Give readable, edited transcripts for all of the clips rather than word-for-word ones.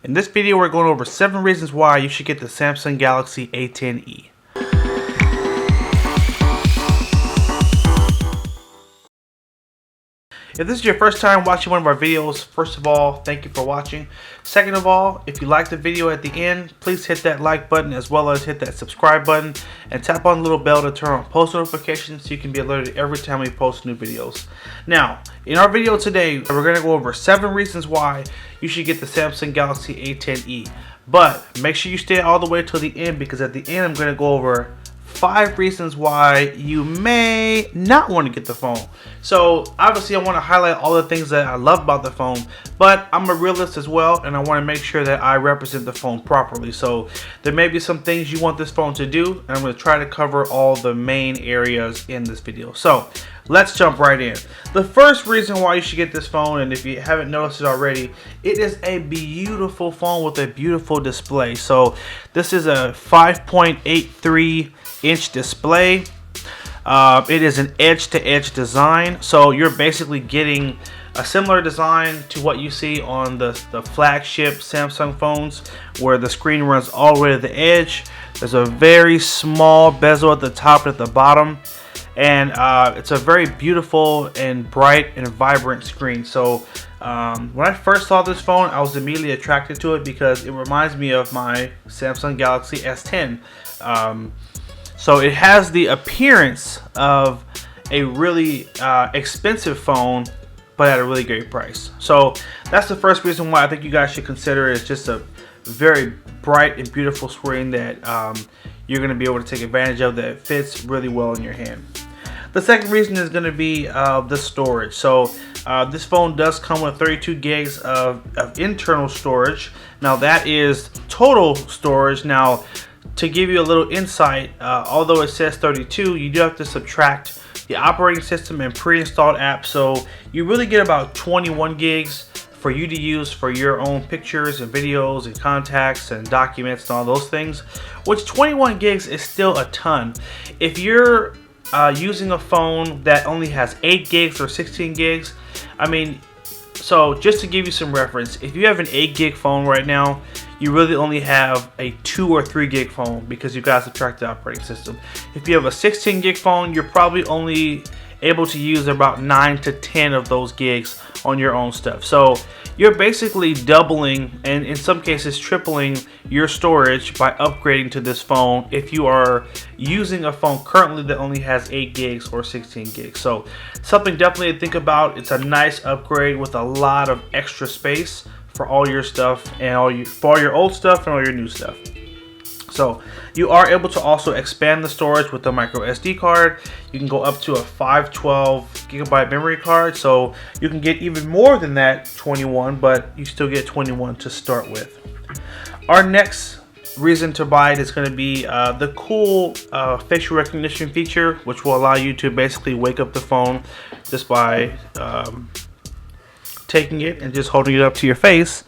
In this video, we're going over 7 reasons why you should get the Samsung Galaxy A10e. If this is your first time watching one of our videos, first of all, thank you for watching. Second of all, if you liked the video at the end, please hit that like button as well as hit that subscribe button and tap on the little bell to turn on post notifications so you can be alerted every time we post new videos. Now, in our video today, we're going to go over 7 reasons why you should get the Samsung Galaxy A10e. But make sure you stay all the way till the end, because at the end I'm going to go over 5 reasons why you may not want to get the phone. So obviously I want to highlight all the things that I love about the phone, but I'm a realist as well, and I want to make sure that I represent the phone properly. So there may be some things you want this phone to do, and I'm going to try to cover all the main areas in this video. So let's jump right in. The first reason why you should get this phone, and if you haven't noticed it already, it is a beautiful phone with a beautiful display. So this is a 5.83-inch display. It is an edge-to-edge design, so you're basically getting a similar design to what you see on the flagship Samsung phones, where the screen runs all the way to the edge. There's a very small bezel at the top and at the bottom, and it's a very beautiful and bright and vibrant screen. So when I first saw this phone, I was immediately attracted to it because it reminds me of my Samsung Galaxy S10. So it has the appearance of a really expensive phone, but at a really great price. So that's the first reason why I think you guys should consider it. It's just a very bright and beautiful screen that you're going to be able to take advantage of, that fits really well in your hand. The second reason is going to be the storage. So this phone does come with 32 gigs of internal storage. Now that is total storage. Now, to give you a little insight, although it says 32, you do have to subtract the operating system and pre-installed apps. So you really get about 21 gigs for you to use for your own pictures and videos and contacts and documents and all those things, which 21 gigs is still a ton. If you're using a phone that only has 8 gigs or 16 gigs, I mean, so just to give you some reference, if you have an 8 gig phone right now, you really only have a 2 or 3 gig phone, because you've got to subtract the operating system. If you have a 16 gig phone, you're probably only able to use about 9 to 10 of those gigs on your own stuff. So you're basically doubling, and in some cases tripling, your storage by upgrading to this phone if you are using a phone currently that only has 8 gigs or 16 gigs. So something definitely to think about. It's a nice upgrade with a lot of extra space for all your stuff, and for all your old stuff and all your new stuff. So you are able to also expand the storage with the micro SD card. You can go up to a 512 gigabyte memory card, so you can get even more than that 21, but you still get 21 to start with. Our next reason to buy it is going to be the cool facial recognition feature, which will allow you to basically wake up the phone just by taking it and just holding it up to your face.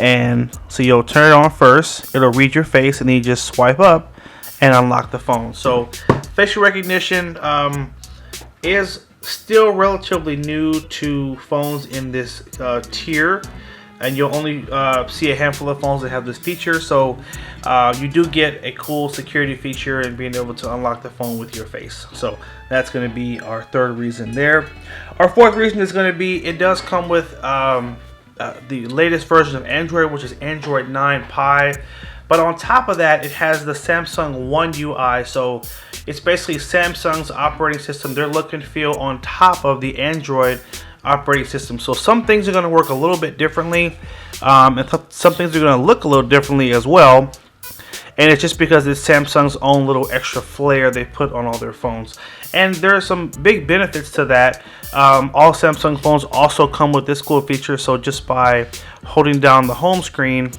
And so you'll turn it on first, it'll read your face, and then you just swipe up and unlock the phone. So facial recognition is still relatively new to phones in this tier, and you'll only see a handful of phones that have this feature. So you do get a cool security feature and being able to unlock the phone with your face. So that's going to be our third reason there. Our fourth reason is going to be, it does come with the latest version of Android, which is Android 9 Pie. But on top of that, it has the Samsung One UI. So it's basically Samsung's operating system, their look and feel on top of the Android operating system. So some things are going to work a little bit differently, and some things are going to look a little differently as well. And it's just because it's Samsung's own little extra flair they put on all their phones. And there are some big benefits to that. All Samsung phones also come with this cool feature. So just by holding down the home screen,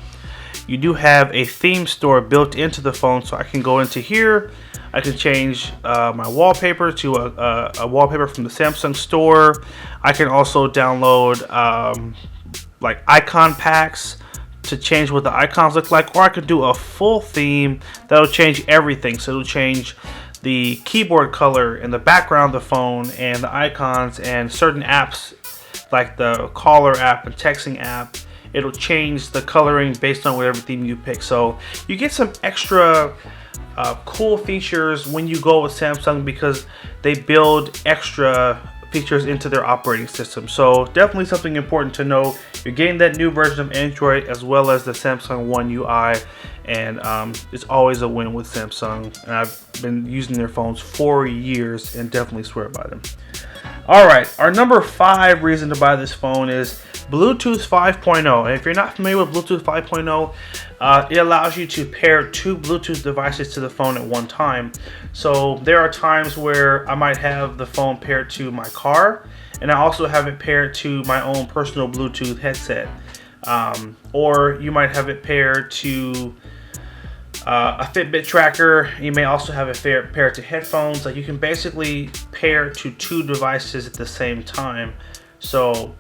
you do have a theme store built into the phone. So I can go into here, I can change my wallpaper to a wallpaper from the Samsung store. I can also download like icon packs to change what the icons look like, or I could do a full theme that'll change everything. So it'll change the keyboard color and the background of the phone and the icons and certain apps like the caller app and texting app it'll change the coloring based on whatever theme you pick. So you get some extra cool features when you go with Samsung because they build extra features into their operating system. So definitely something important to know. You're getting that new version of Android as well as the Samsung One UI, and it's always a win with Samsung. And I've been using their phones for years and definitely swear by them. Alright, our number 5 reason to buy this phone is Bluetooth 5.0. And if you're not familiar with Bluetooth 5.0, it allows you to pair 2 Bluetooth devices to the phone at one time. So there are times where I might have the phone paired to my car, and I also have it paired to my own personal Bluetooth headset. Or you might have it paired to a Fitbit tracker. You may also have it paired to headphones. Like, you can basically pair to 2 devices at the same time. So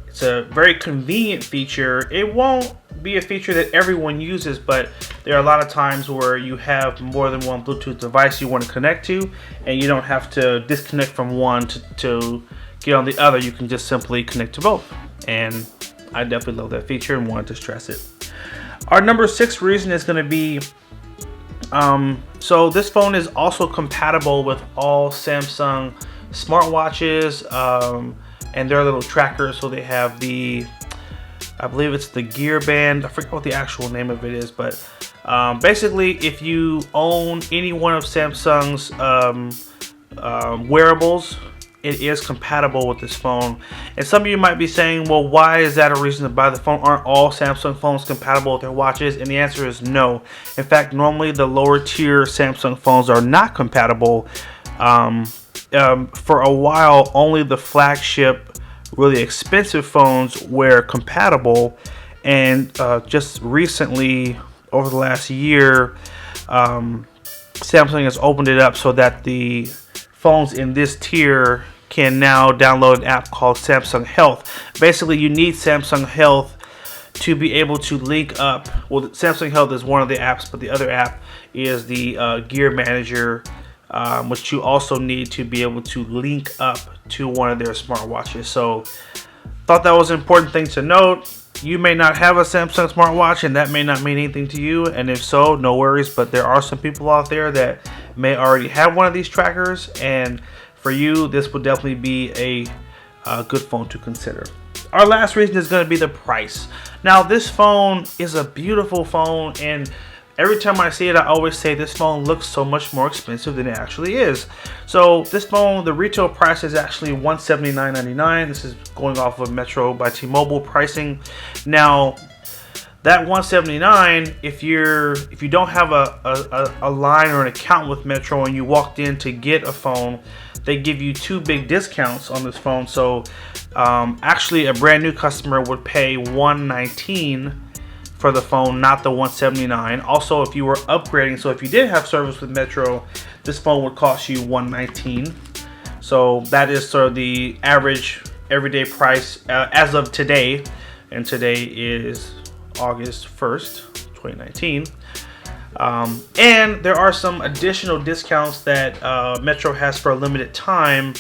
it's a very convenient feature. It won't be a feature that everyone uses, but there are a lot of times where you have more than one Bluetooth device you want to connect to, and you don't have to disconnect from one to get on the other. You can just simply connect to both. And I definitely love that feature and wanted to stress it. Our number 6 reason is going to be, so this phone is also compatible with all Samsung smartwatches and their little trackers. So they have the, I believe it's the Gear Band. I forget what the actual name of it is, but basically if you own any one of Samsung's wearables, it is compatible with this phone. And some of you might be saying, well, why is that a reason to buy the phone? Aren't all Samsung phones compatible with their watches? And the answer is no. In fact, normally the lower tier Samsung phones are not compatible. For a while, only the flagship, really expensive phones were compatible. And just recently, over the last year, Samsung has opened it up so that the phones in this tier can now download an app called Samsung Health. Basically, you need Samsung Health to be able to link up. Well, Samsung Health is one of the apps, but the other app is the Gear Manager, which you also need to be able to link up to one of their smartwatches. So, thought that was an important thing to note. You may not have a Samsung smartwatch, and that may not mean anything to you. And if so, no worries. But there are some people out there that may already have one of these trackers, and for you, this would definitely be a good phone to consider. Our last reason is going to be the price. Now, this phone is a beautiful phone, and every time I see it, I always say this phone looks so much more expensive than it actually is. So this phone, the retail price is actually $179.99. This is going off of Metro by T-Mobile pricing. Now, that $179, if you don't have a line or an account with Metro and you walked in to get a phone, they give you 2 big discounts on this phone. So actually, a brand new customer would pay $119 for the phone, not the $179. Also, if you were upgrading, so if you did have service with Metro, this phone would cost you $119. So that is sort of the average everyday price as of today, and today is August 1st, 2019. And there are some additional discounts that Metro has for a limited time.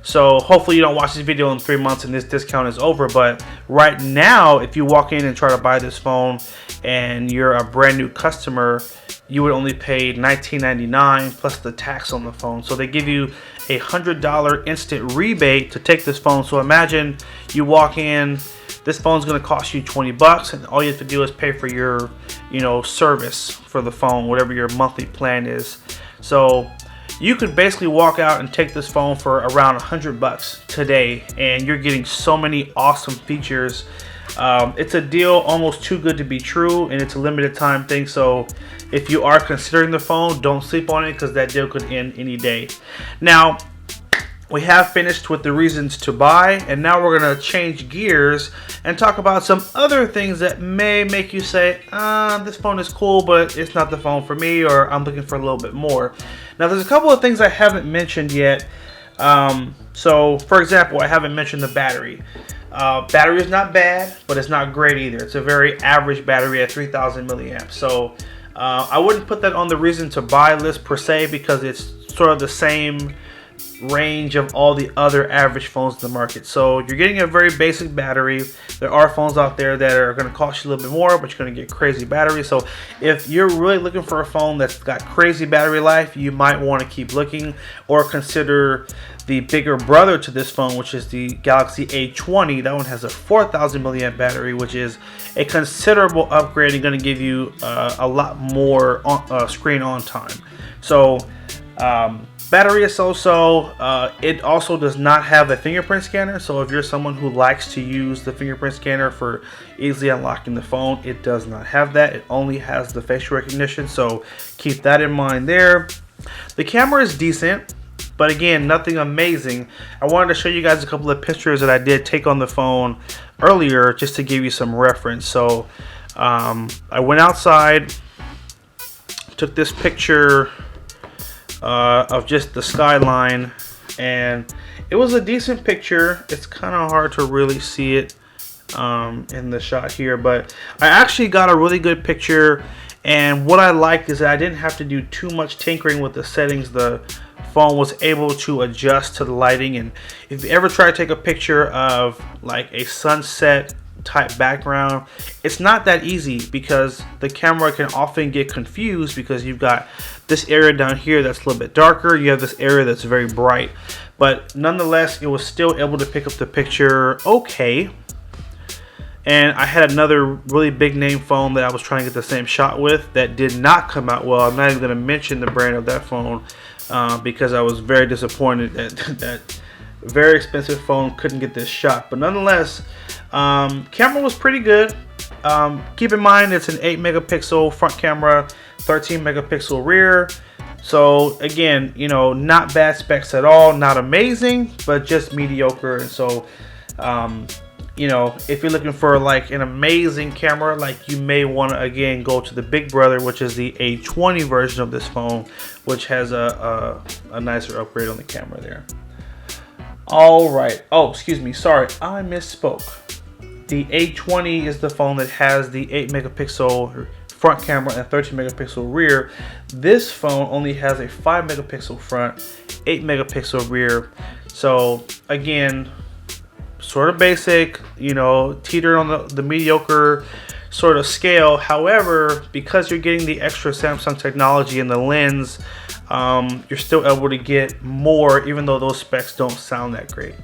So hopefully you don't watch this video in 3 months and this discount is over. But right now, if you walk in and try to buy this phone and you're a brand new customer, you would only pay $19.99 plus the tax on the phone. So they give you a $100 instant rebate to take this phone. So imagine you walk in, this phone's going to cost you $20, and all you have to do is pay for your, service for the phone, whatever your monthly plan is. So you could basically walk out and take this phone for around $100 today, and you're getting so many awesome features. It's a deal almost too good to be true, and it's a limited time thing. So if you are considering the phone, don't sleep on it, because that deal could end any day. Now, we have finished with the reasons to buy, and now we're going to change gears and talk about some other things that may make you say, this phone is cool, but it's not the phone for me, or I'm looking for a little bit more. Now, there's a couple of things I haven't mentioned yet. So, for example, I haven't mentioned the battery. Battery is not bad, but it's not great either. It's a very average battery at 3,000 milliamps. So, I wouldn't put that on the reason to buy list per se, because it's sort of the same range of all the other average phones in the market. So you're getting a very basic battery. There are phones out there that are going to cost you a little bit more, but you're going to get crazy battery. So if you're really looking for a phone that's got crazy battery life, you might want to keep looking, or consider the bigger brother to this phone, which is the Galaxy A10e. That one has a 4,000 milliamp battery, which is a considerable upgrade and going to give you a lot more screen on time. So battery is so-so. It also does not have a fingerprint scanner, so if you're someone who likes to use the fingerprint scanner for easily unlocking the phone, it does not have that. It only has the facial recognition, so keep that in mind there. The camera is decent, but again, nothing amazing. I wanted to show you guys a couple of pictures that I did take on the phone earlier, just to give you some reference. So I went outside, took this picture of just the skyline, and it was a decent picture. It's kind of hard to really see it in the shot here, but I actually got a really good picture. And what I liked is that I didn't have to do too much tinkering with the settings. The phone was able to adjust to the lighting. And if you ever try to take a picture of like a sunset type background, it's not that easy, because the camera can often get confused, because you've got this area down here that's a little bit darker, you have this area that's very bright, but nonetheless it was still able to pick up the picture okay. And I had another really big name phone that I was trying to get the same shot with that did not come out well. I'm not even going to mention the brand of that phone because I was very disappointed that that very expensive phone couldn't get this shot. But nonetheless, camera was pretty good. Keep in mind it's an 8 megapixel front camera, 13 megapixel rear. So again, you know, not bad specs at all, not amazing, but just mediocre. And so you know, if you're looking for like an amazing camera, like, you may want to again go to the big brother, which is the A20 version of this phone, which has a nicer upgrade on the camera there. All right. Oh, excuse me. Sorry, I misspoke. The A20 is the phone that has the 8 megapixel front camera and 13 megapixel rear. This phone only has a 5 megapixel front, 8 megapixel rear. So again, sort of basic, you know, teeter on the mediocre sort of scale. However, because you're getting the extra Samsung technology in the lens, you're still able to get more, even though those specs don't sound that great.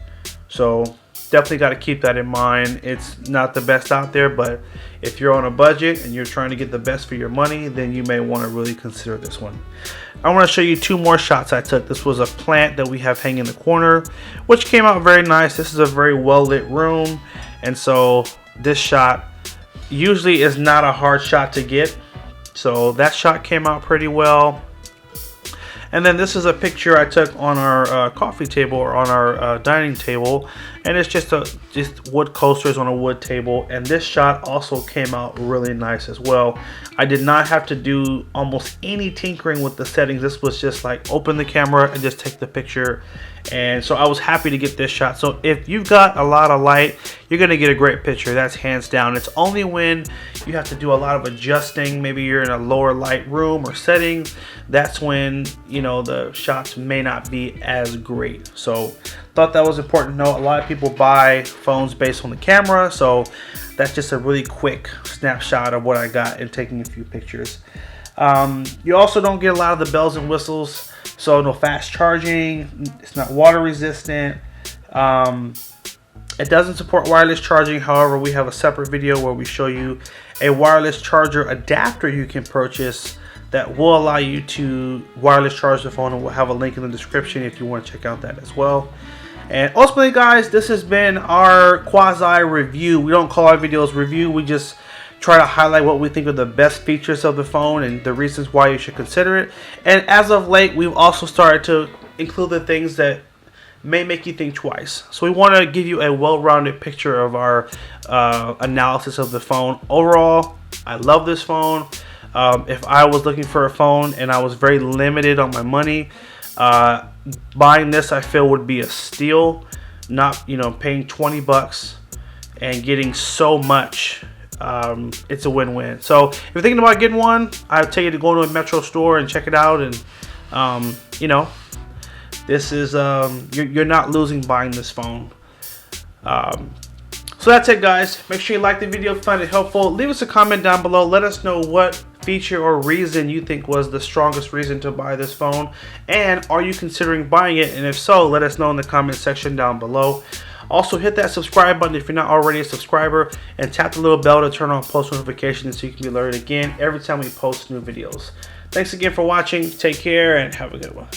So definitely got to keep that in mind. It's not the best out there, but if you're on a budget and you're trying to get the best for your money, then you may want to really consider this one. I want to show you two more shots I took. This was a plant that we have hanging in the corner, which came out very nice. This is a very well lit room, and so this shot usually is not a hard shot to get. So that shot came out pretty well. And then this is a picture I took on our coffee table, or on our dining table, and it's just wood coasters on a wood table. And this shot also came out really nice as well. I did not have to do almost any tinkering with the settings. This was just like open the camera and just take the picture. And so I was happy to get this shot. So if you've got a lot of light, you're gonna get a great picture. That's hands down. It's only when you have to do a lot of adjusting, maybe you're in a lower light room or setting, that's when, you know, the shots may not be as great. So thought that was important to know. A lot of people buy phones based on the camera, so that's just a really quick snapshot of what I got in taking a few pictures. You also don't get a lot of the bells and whistles. So no fast charging, it's not water resistant. It doesn't support wireless charging. However, we have a separate video where we show you a wireless charger adapter you can purchase that will allow you to wireless charge the phone, and we'll have a link in the description if you want to check out that as well. And ultimately, guys, this has been our quasi review. We don't call our videos review, we just try to highlight what we think are the best features of the phone and the reasons why you should consider it. And as of late, we've also started to include the things that may make you think twice. So we want to give you a well-rounded picture of our analysis of the phone. Overall, I love this phone. If I was looking for a phone and I was very limited on my money, buying this I feel would be a steal. Not, you know, paying 20 bucks and getting so much. It's a win-win. So if you're thinking about getting one, I'd tell you to go to a Metro store and check it out, and you know, this is you're not losing buying this phone. So that's it, guys. Make sure you like the video if you find it helpful. Leave us a comment down below. Let us know what feature or reason you think was the strongest reason to buy this phone, and are you considering buying it? And if so, let us know in the comment section down below. Also, hit that subscribe button if you're not already a subscriber, and tap the little bell to turn on post notifications so you can be alerted again every time we post new videos. Thanks again for watching. Take care and have a good one.